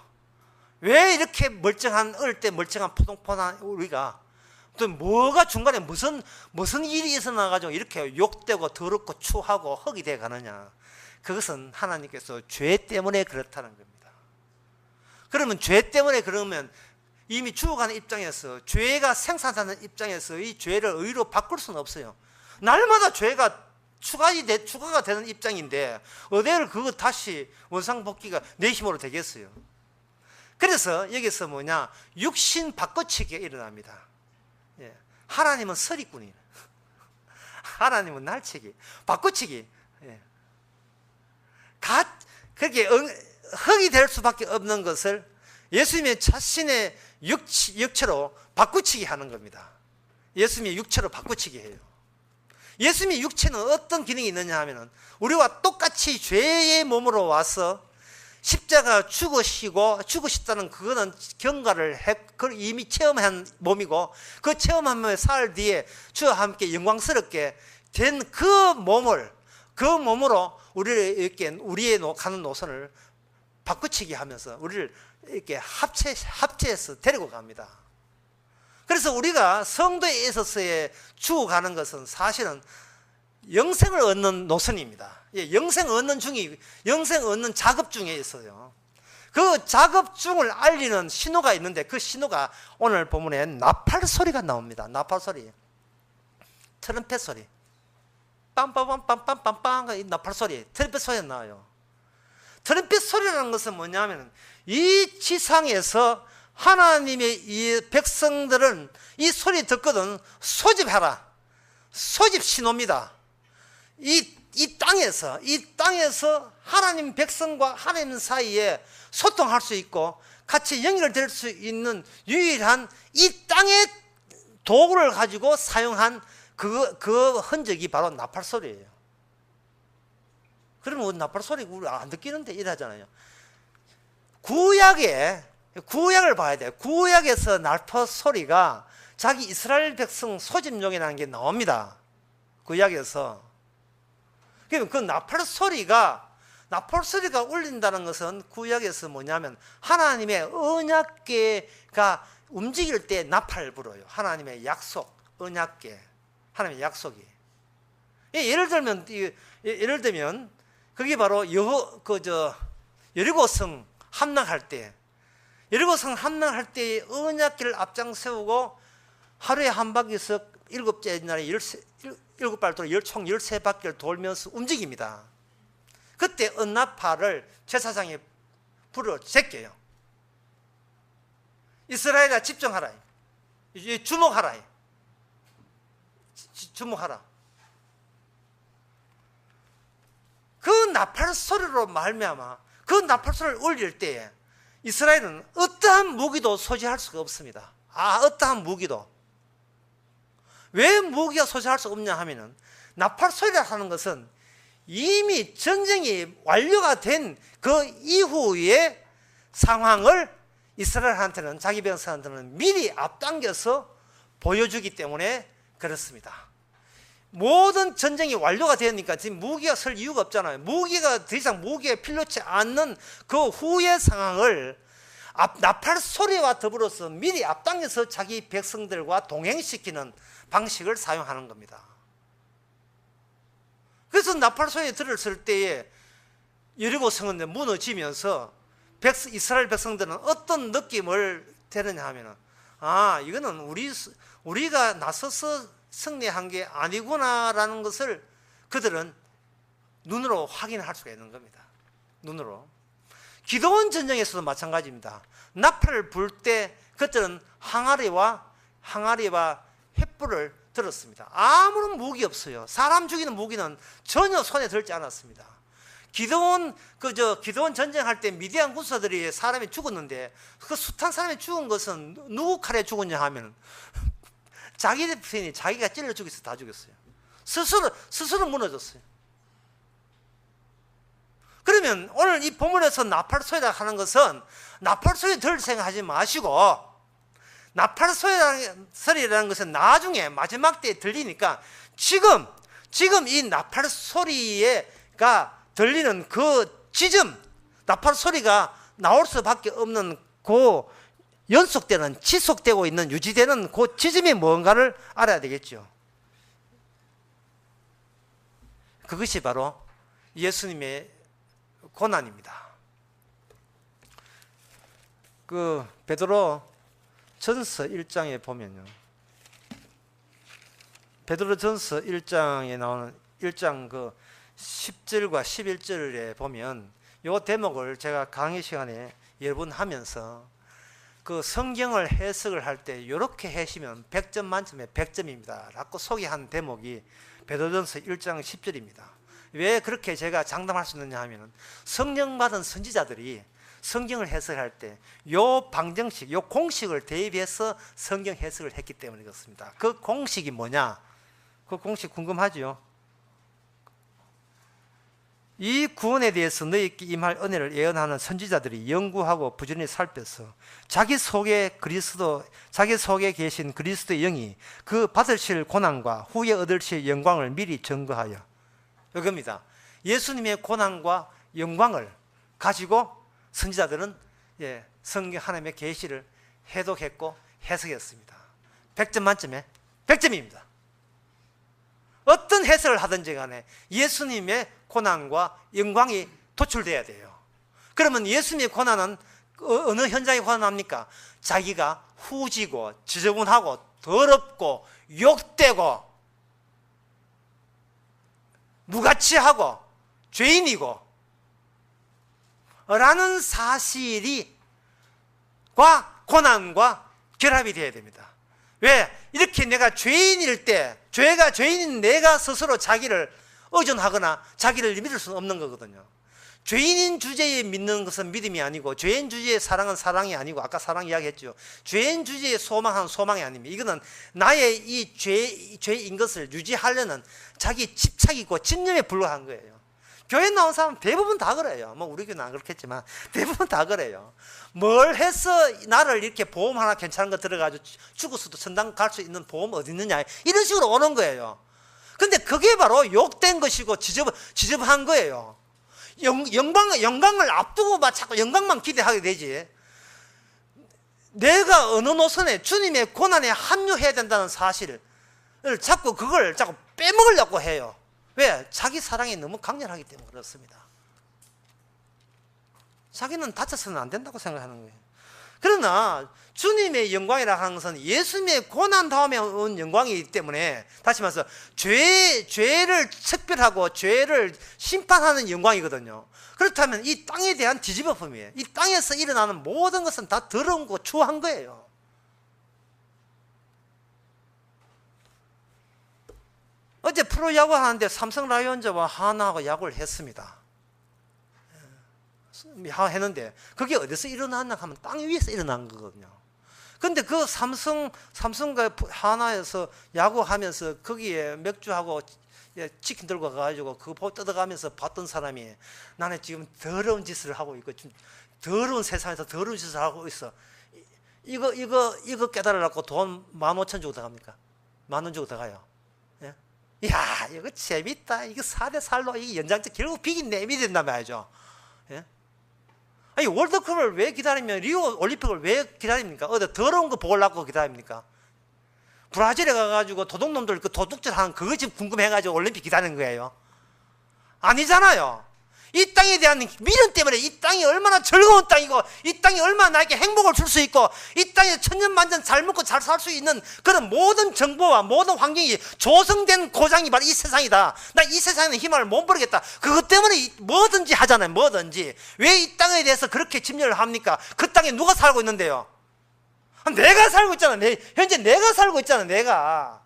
왜 이렇게 어릴 때 멀쩡한 포동포동한 우리가 또 뭐가 중간에 무슨 일이 있어나가지고 이렇게 욕되고 더럽고 추하고 흙이 돼 가느냐. 그것은 하나님께서 죄 때문에 그렇다는 겁니다. 그러면 죄 때문에 그러면 이미 죽어가는 입장에서 죄가 생산하는 입장에서 이 죄를 의로 바꿀 수는 없어요. 날마다 죄가 추가가 되는 입장인데 어디를 그거 다시 원상복귀가 내 힘으로 되겠어요. 그래서 여기서 뭐냐, 육신 바꿔치기가 일어납니다. 예. 하나님은 서리꾼이에요. 하나님은 날치기, 바꿔치기. 예. 그렇게 흙이 될 수밖에 없는 것을 예수님의 자신의 육체로 바꾸치기 하는 겁니다. 예수님의 육체로 바꾸치기 해요. 예수님의 육체는 어떤 기능이 있느냐 하면은 우리와 똑같이 죄의 몸으로 와서 십자가 죽으셨다는 그거는 경과를 이미 체험한 몸이고 그 체험한 살 뒤에 주와 함께 영광스럽게 된 그 몸으로 우리를 이렇게 우리의 가는 노선을 바꾸치기 하면서 우리를 이렇게 합체해서 데리고 갑니다. 그래서 우리가 성도에 있어서의 죽어가는 것은 사실은 영생을 얻는 노선입니다. 영생 얻는 작업 중에 있어요. 그 작업 중을 알리는 신호가 있는데 그 신호가 오늘 본문에 나팔 소리가 나옵니다. 나팔 소리, 트럼펫 소리, 빰빰빰빰빰빰빰, 이 나팔 소리, 트럼펫 소리가 나와요. 트럼펫 소리라는 것은 뭐냐면 이 지상에서 하나님의 이 백성들은 이 소리 듣거든 소집해라. 소집 신호입니다. 이 땅에서 하나님 백성과 하나님 사이에 소통할 수 있고 같이 연결될 수 있는 유일한 이 땅의 도구를 가지고 사용한 그 흔적이 바로 나팔 소리예요. 그러면 나팔 소리 우리 안 듣기는데 이러잖아요. 구약을 봐야 돼요. 구약에서 나팔 소리가 자기 이스라엘 백성 소집용이라는 게 나옵니다. 구약에서. 그러면 그 나팔 소리가 울린다는 것은 구약에서 뭐냐면 하나님의 언약궤가 움직일 때 나팔을 불어요. 하나님의 약속, 언약궤, 하나님의 약속이. 예를 들면 그게 바로 여리고성 함락할 때 언약궤를 앞장 세우고 하루에 한 바퀴씩 7째 날에 7발 돌아 총 13바퀴를 돌면서 움직입니다. 그때 언나팔을 제사장이 불어 제껴요. 이스라엘아 집중하라. 주목하라. 그 나팔 소리로 말미암아 그 나팔 소리를 울릴 때에 이스라엘은 어떠한 무기도 소지할 수가 없습니다. 어떠한 무기도. 왜 무기가 소지할 수 없냐 하면은 나팔 소리라 하는 것은 이미 전쟁이 완료가 된 그 이후의 상황을 이스라엘한테는, 자기 백성한테는 미리 앞당겨서 보여주기 때문에 그렇습니다. 모든 전쟁이 완료가 되니까 지금 무기가 설 이유가 없잖아요. 더 이상 무기가 필요치 않는 그 후의 상황을 나팔 소리와 더불어서 미리 앞당겨서 자기 백성들과 동행시키는 방식을 사용하는 겁니다. 그래서 나팔 소리 들었을 때에 여리고 성은 무너지면서 이스라엘 백성들은 어떤 느낌을 되느냐 하면은 이거는 우리가 나서서 승리한 게 아니구나라는 것을 그들은 눈으로 확인할 수가 있는 겁니다. 눈으로. 기드온 전쟁에서도 마찬가지입니다. 나팔을 불 때 그들은 항아리와 횃불을 들었습니다. 아무런 무기 없어요. 사람 죽이는 무기는 전혀 손에 들지 않았습니다. 기드온 전쟁할 때 미디안 군사들이 사람이 죽었는데 그 숱한 사람이 죽은 것은 누구 칼에 죽었냐 하면 자기 편이 자기가 찔러 죽여서 다 죽였어요. 스스로 무너졌어요. 그러면 오늘 이 본문에서 나팔 소리라 하는 것은 나팔 소리 들을 생각하지 마시고, 나팔 소리라는 것은 나중에 마지막 때에 들리니까 지금 이 나팔 소리가 들리는 그 지점, 나팔 소리가 나올 수밖에 없는 그 연속되는, 지속되고 있는, 유지되는 그 지점이 뭔가를 알아야 되겠죠. 그것이 바로 예수님의 고난입니다. 그 베드로 전서 1장에 보면요, 베드로 전서 1장에 나오는 1장 그 10절과 11절에 보면 이 대목을 제가 강의 시간에 여러 번 하면서 그 성경을 해석을 할 때 이렇게 하시면 100점 만점에 100점입니다 라고 소개한 대목이 베드로전서 1장 10절입니다. 왜 그렇게 제가 장담할 수 있느냐 하면 성령 받은 선지자들이 성경을 해석할 때 요 방정식, 요 공식을 대입해서 성경 해석을 했기 때문에 그렇습니다. 그 공식이 뭐냐? 그 공식 궁금하죠? 이 구원에 대해서 너희에게 임할 은혜를 예언하는 선지자들이 연구하고 부지런히 살펴서 자기 속에 계신 그리스도의 영이 그 받으실 고난과 후에 얻으실 영광을 미리 증거하여, 이겁니다. 예수님의 고난과 영광을 가지고 선지자들은 성경 하나님의 계시를 해독했고 해석했습니다. 100점 만점에 100점입니다. 어떤 해석을 하든지 간에 예수님의 고난과 영광이 도출돼야 돼요. 그러면 예수님의 고난은 어느 현장에 고난합니까? 자기가 후지고 지저분하고 더럽고 욕되고 무가치하고 죄인이고 라는 사실이 고난과 결합이 되어야 됩니다. 왜? 이렇게 내가 죄인일 때, 죄가 죄인인 내가 스스로 자기를 의존하거나 자기를 믿을 수는 없는 거거든요. 죄인인 주제에 믿는 것은 믿음이 아니고, 죄인 주제의 사랑은 사랑이 아니고, 아까 사랑 이야기했죠. 죄인 주제의 소망은 소망이 아닙니다. 이거는 나의 이 죄인 것을 유지하려는 자기 집착이고 집념에 불과한 거예요. 교회 나온 사람은 대부분 다 그래요. 뭐 우리 교회는 안 그렇겠지만 대부분 다 그래요. 뭘 해서 나를 이렇게 보험 하나 괜찮은 거 들어가지고 죽었어도 천당 갈 수 있는 보험 어디 있느냐, 이런 식으로 오는 거예요. 근데 그게 바로 욕된 것이고 지저분한 거예요. 영광을 앞두고 자꾸 영광만 기대하게 되지, 내가 어느 노선에 주님의 고난에 합류해야 된다는 사실을 자꾸 빼먹으려고 해요. 왜? 자기 사랑이 너무 강렬하기 때문에 그렇습니다. 자기는 다쳐서는 안 된다고 생각하는 거예요. 그러나 주님의 영광이라 하는 것은 예수님의 고난 다음에 온 영광이기 때문에, 다시 말해서 죄를 특별하고 죄를 심판하는 영광이거든요. 그렇다면 이 땅에 대한 뒤집어품이에요. 이 땅에서 일어나는 모든 것은 다 더러운 거 추한 거예요. 어제 프로야구 하는데 삼성 라이온즈와 하나하고 야구를 했습니다. 했는데 그게 어디서 일어났나 하면 땅 위에서 일어난 거거든요. 근데 그 삼성과 하나에서 야구하면서 거기에 맥주하고 치킨 들고 가가지고 그거 뜯어가면서 봤던 사람이, 나는 지금 더러운 짓을 하고 있고, 좀 더러운 세상에서 더러운 짓을 하고 있어. 이거 깨달으려고 돈 15,000 주고 들어갑니까? 10,000원 주고 들어가요. 야, 이거 재밌다. 이거 4대4로 이 연장전 결국 비긴네. 믿는단 말이죠. 예? 아니, 월드컵을 왜 기다리면, 리오 올림픽을 왜 기다립니까? 어디 더러운 거 보려고 기다립니까? 브라질에 가가지고 도둑놈들 그 도둑질 하는 그거 지금 궁금해가지고 올림픽 기다리는 거예요? 아니잖아요. 이 땅에 대한 미련 때문에 이 땅이 얼마나 즐거운 땅이고 이 땅이 얼마나 나에게 행복을 줄 수 있고 이 땅에 천년만년 잘 먹고 잘 살 수 있는 그런 모든 정보와 모든 환경이 조성된 고장이 바로 이 세상이다. 나 이 세상에는 희망을 못 버리겠다. 그것 때문에 뭐든지 하잖아요. 뭐든지. 왜 이 땅에 대해서 그렇게 집념을 합니까? 그 땅에 누가 살고 있는데요? 내가 살고 있잖아. 현재 내가 살고 있잖아. 내가.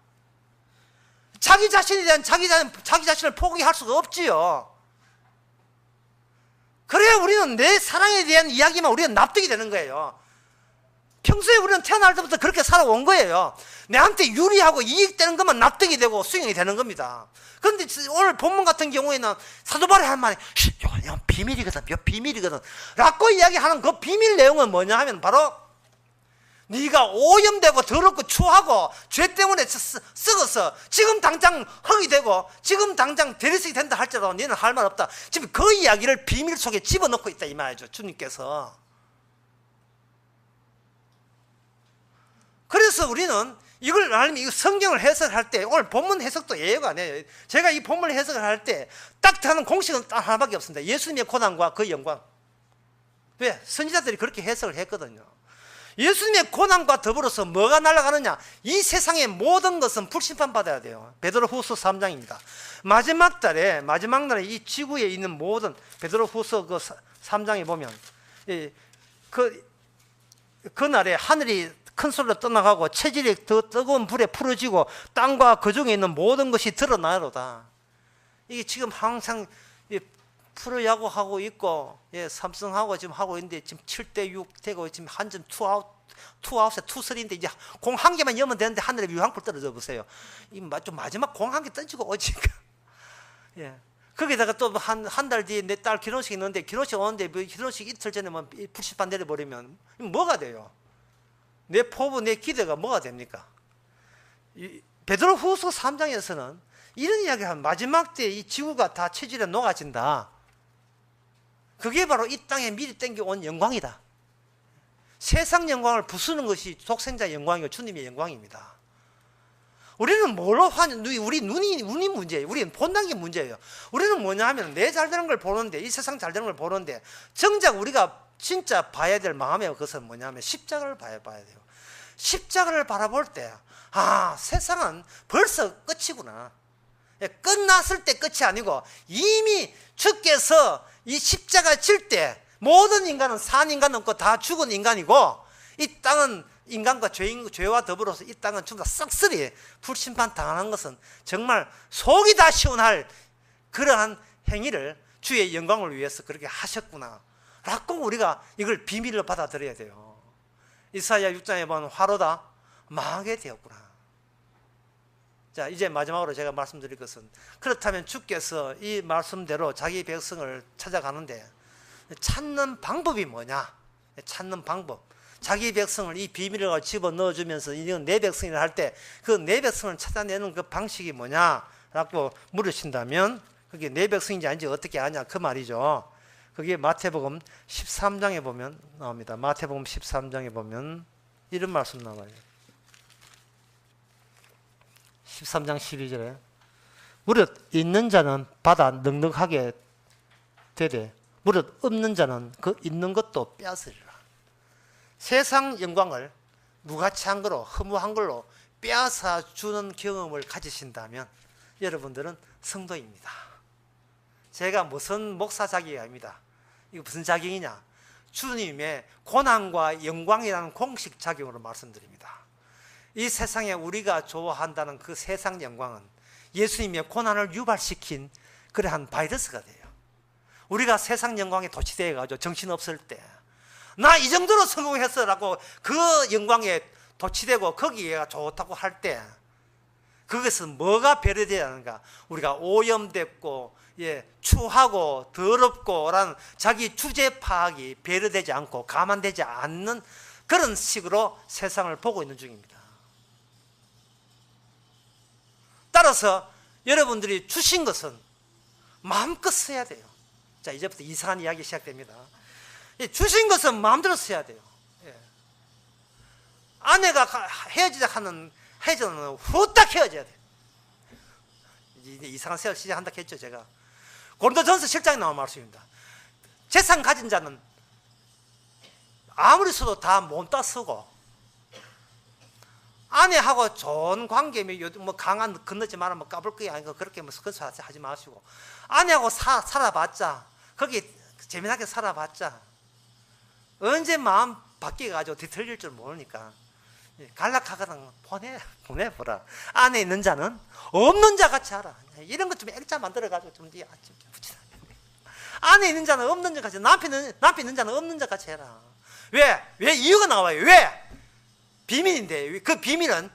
자기 자신에 대한 자기 자신을 포기할 수가 없지요. 그래야 우리는 내 사랑에 대한 이야기만 우리는 납득이 되는 거예요. 평소에 우리는 태어날 때부터 그렇게 살아온 거예요. 내한테 유리하고 이익되는 것만 납득이 되고 수용이 되는 겁니다. 그런데 오늘 본문 같은 경우에는 사도 바울이 한 말이 이건 비밀이거든, 비밀이거든 라고 이야기하는 그 비밀 내용은 뭐냐 하면 바로 네가 오염되고 더럽고 추하고 죄 때문에 썩어서 지금 당장 흙이 되고 지금 당장 대리석이 된다 할지라도 너는 할 말 없다. 지금 그 이야기를 비밀 속에 집어넣고 있다 이 말이죠. 주님께서. 그래서 우리는 이걸 아니면 이 성경을 해석할 때 오늘 본문 해석도 예외가 아니에요. 제가 이 본문을 해석을 할 때 딱 하는 공식은 딱 하나밖에 없습니다. 예수님의 고난과 그 영광. 왜? 선지자들이 그렇게 해석을 했거든요. 예수님의 고난과 더불어서 뭐가 날아가느냐? 이 세상의 모든 것은 불심판 받아야 돼요. 베드로후서 3장입니다. 마지막 날에 이 지구에 있는 모든 베드로후서 그 3장에 보면 그 날에 하늘이 큰 소리로 떠나가고 체질이 더 뜨거운 불에 풀어지고 땅과 그 중에 있는 모든 것이 드러나로다. 이게 지금 항상 프로야구하고 있고 삼성하고 지금 하고 있는데 지금 7대6 되고 지금 한점 투아웃에 투쓰리인데 이제 공 한 개만 넣으면 되는데 하늘에 유황불 떨어져 보세요. 좀 마지막 공 한 개 던지고 오지니까. 거기다가 또 한 달 뒤에 내 딸 결혼식이 있는데 결혼식 오는데 결혼식 이틀 전에 불씨판 내려버리면 뭐가 돼요? 내 포부, 내 기대가 뭐가 됩니까? 베드로후서 3장에서는 이런 이야기를 마지막 때 이 지구가 다 체질에 녹아진다. 그게 바로 이 땅에 미리 땡겨온 영광이다. 세상 영광을 부수는 것이 독생자 영광이고 주님의 영광입니다. 우리는 뭘로 우리 눈이 문제예요. 우리는 본다는 게 문제예요. 우리는 뭐냐 하면 내 잘 되는 걸 보는데 이 세상 잘 되는 걸 보는데 정작 우리가 진짜 봐야 될 마음의 것은 뭐냐 하면 십자가를 봐야 돼요. 십자가를 바라볼 때 세상은 벌써 끝이구나. 끝났을 때 끝이 아니고 이미 주께서 이 십자가 질 때 모든 인간은 산 인간 없고 다 죽은 인간이고 이 땅은 인간과 죄와 더불어서 이 땅은 전부 다 썩쓰리 불심판 당하는 것은 정말 속이 다 시원할 그러한 행위를 주의 영광을 위해서 그렇게 하셨구나 라고 우리가 이걸 비밀로 받아들여야 돼요. 이사야 6장에 보면 화로다 망하게 되었구나. 자, 이제 마지막으로 제가 말씀드릴 것은 그렇다면 주께서 이 말씀대로 자기 백성을 찾아가는데 찾는 방법이 뭐냐? 찾는 방법. 자기 백성을 이 비밀을 집어넣어 주면서 이건 내 백성이라 할 때 그 내 백성을 찾아내는 그 방식이 뭐냐라고 물으신다면 그게 내 백성인지 아닌지 어떻게 아냐 그 말이죠. 그게 마태복음 13장에 보면 나옵니다. 마태복음 13장에 보면 이런 말씀 나와요. 13장 12절에 무릇 있는 자는 받아 넉넉하게 되되 무릇 없는 자는 그 있는 것도 빼앗으리라. 세상 영광을 무가치한 걸로 허무한 걸로 빼앗아 주는 경험을 가지신다면 여러분들은 성도입니다. 제가 무슨 목사 자격이 아닙니다. 이거 무슨 자격이냐? 주님의 고난과 영광이라는 공식 자격으로 말씀드립니다. 이 세상에 우리가 좋아한다는 그 세상 영광은 예수님의 고난을 유발시킨 그러한 바이러스가 돼요. 우리가 세상 영광에 도취되어가지고 정신없을 때 나 이 정도로 성공했어라고 그 영광에 도취되고 거기에 좋다고 할 때 그것은 뭐가 배려되어야 하는가? 우리가 오염됐고 추하고 더럽고 라는 자기 주제 파악이 배려되지 않고 감안되지 않는 그런 식으로 세상을 보고 있는 중입니다. 따라서 여러분들이 주신 것은 마음껏 써야 돼요. 자, 이제부터 이상한 이야기 시작됩니다. 주신 것은 마음대로 써야 돼요. 아내가 헤어지는 후딱 헤어져야 돼요. 이제 이상한 세월 시작한다 했죠, 제가. 고린도전서 7장에 나온 말씀입니다. 재산 가진 자는 아무리 써도 다 못 쓰고, 아내하고 좋은 관계, 뭐 강한 건너지 마라, 뭐 까불 거야, 아니고 그렇게 뭐 그런 소리 하지 마시고, 아내하고 살아봤자, 거기 재미나게 살아봤자, 언제 마음 바뀌어가지고 뒤틀릴 줄 모르니까, 간략하거든 보내보라. 안에 있는 자는 없는 자 같이 하라. 이런 것 좀 액자 만들어가지고 좀 붙이라. 안에 있는 자는 없는 자 같이, 남편 있는 자는 없는 자 같이 해라. 왜 이유가 나와요? 왜? 비밀인데, 그 비밀은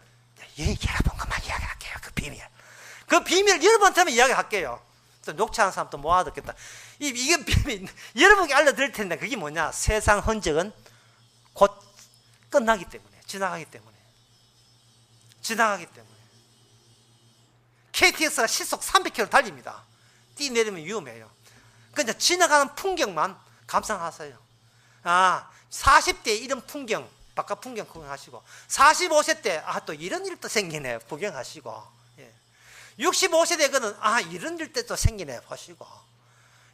여러분 것만 이야기할게요. 그 비밀 여러분한테만 이야기할게요. 또 녹취하는 사람 또 못 알아듣겠다. 이게 비밀, 여러분께 알려드릴 텐데, 그게 뭐냐? 세상 흔적은 곧 끝나기 때문에, 지나가기 때문에. KTX가 시속 300km 달립니다. 뛰내리면 위험해요. 그냥 지나가는 풍경만 감상하세요. 40대 이런 풍경, 바깥 풍경 구경하시고, 45세 때 또 이런 일도 생기네 구경하시고, 65세대 그는 이런 일도 또 생기네 보시고,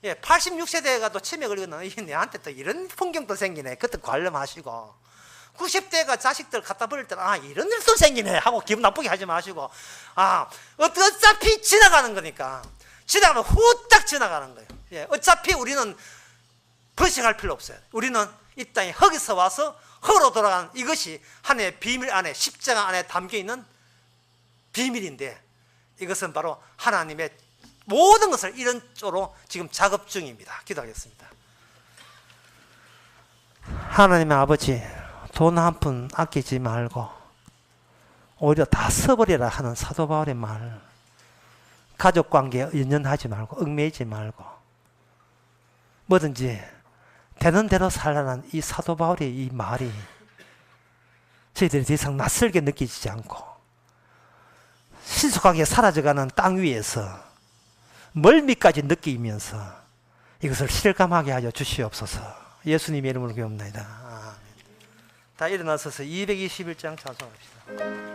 86세대가 또 치매 걸리거나 내한테 또 이런 풍경도 생기네 그것도 관람하시고, 90대가 자식들 갖다 버릴 때 이런 일도 생기네 하고 기분 나쁘게 하지 마시고, 어차피 지나가는 거니까, 지나가면 후딱 지나가는 거예요. 어차피 우리는 불생할 필요 없어요. 우리는 이 땅에 흙에서 와서 흙으로 돌아가는, 이것이 하나님의 비밀 안에, 십자가 안에 담겨있는 비밀인데, 이것은 바로 하나님의 모든 것을 이런 쪽으로 지금 작업 중입니다. 기도하겠습니다. 하나님의 아버지, 돈 한 푼 아끼지 말고 오히려 다 써버리라 하는 사도 바울의 말, 가족관계에 연연하지 말고 얽매이지 말고 뭐든지 되는 대로 살라는 이 사도 바울의 이 말이 저희들이 더 이상 낯설게 느끼지 않고 신속하게 사라져가는 땅 위에서 멀미까지 느끼면서 이것을 실감하게 하여 주시옵소서. 예수님의 이름으로 기도합니다. 다 일어나서서 221장 찬송합시다.